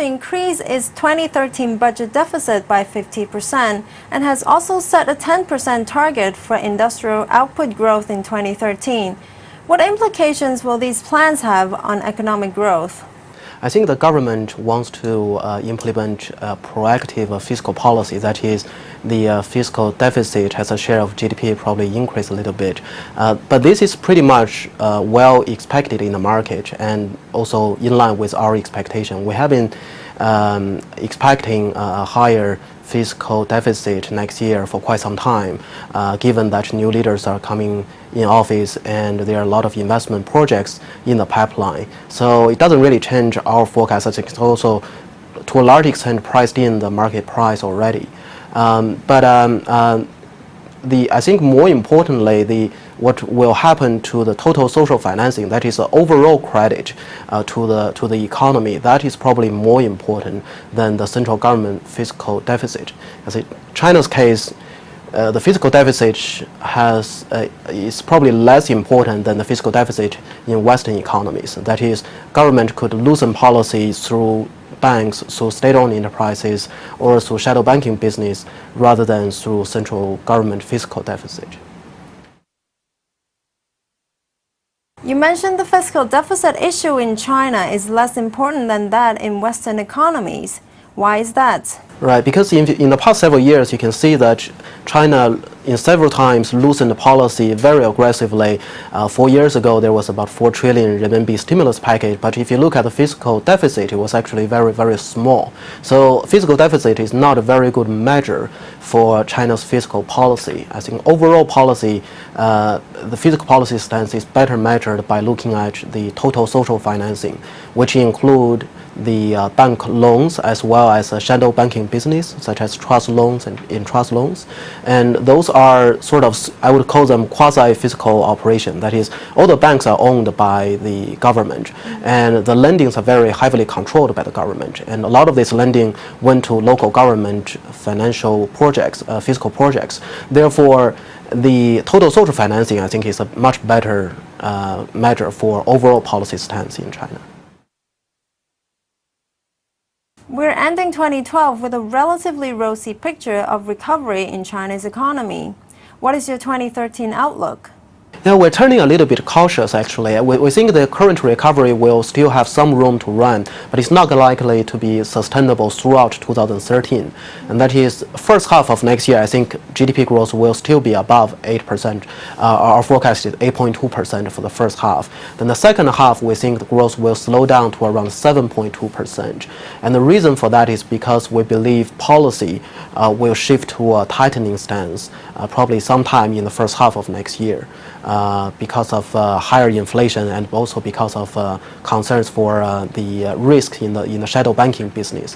to increase its 2013 budget deficit by 50% and has also set a 10% target for industrial output growth in 2013. What implications will these plans have on economic growth? I think the government wants to implement a proactive fiscal policy. That is, the fiscal deficit as a share of GDP probably increase a little bit. But this is pretty much well expected in the market and also in line with our expectation. We have been expecting a higher fiscal deficit next year for quite some time, given that new leaders are coming in office and there are a lot of investment projects in the pipeline. So it doesn't really change our forecast. I think it's also to a large extent priced in the market price already. I think more importantly, what will happen to the total social financing, that is the overall credit to the economy, that is probably more important than the central government fiscal deficit. As in China's case, the fiscal deficit is probably less important than the fiscal deficit in Western economies. That is, government could loosen policies through banks, through state-owned enterprises, or through shadow banking business, rather than through central government fiscal deficit. You mentioned the fiscal deficit issue in China is less important than that in Western economies. Why is that? Right, because in the past several years, you can see that China in several times loosened the policy very aggressively. 4 years ago, there was about 4 trillion renminbi stimulus package, but if you look at the fiscal deficit, it was actually very, very small. So fiscal deficit is not a very good measure for China's fiscal policy. I think overall policy, the fiscal policy stance is better measured by looking at the total social financing, which include the bank loans as well as shadow banking business, such as trust loans and entrust loans. And those are sort of, I would call them quasi-fiscal operation. That is, all the banks are owned by the government, and the lendings are very heavily controlled by the government. And a lot of this lending went to local government financial projects, fiscal projects. Therefore, the total social financing, I think, is a much better measure for overall policy stance in China. We're ending 2012 with a relatively rosy picture of recovery in China's economy. What is your 2013 outlook? Now, we're turning a little bit cautious, actually. We think the current recovery will still have some room to run, but it's not likely to be sustainable throughout 2013. And that is, first half of next year, I think GDP growth will still be above 8%. Our forecast is 8.2% for the first half. Then the second half, we think the growth will slow down to around 7.2%. And the reason for that is because we believe policy will shift to a tightening stance, probably sometime in the first half of next year. Because of higher inflation and also because of concerns for the risk in the shadow banking business.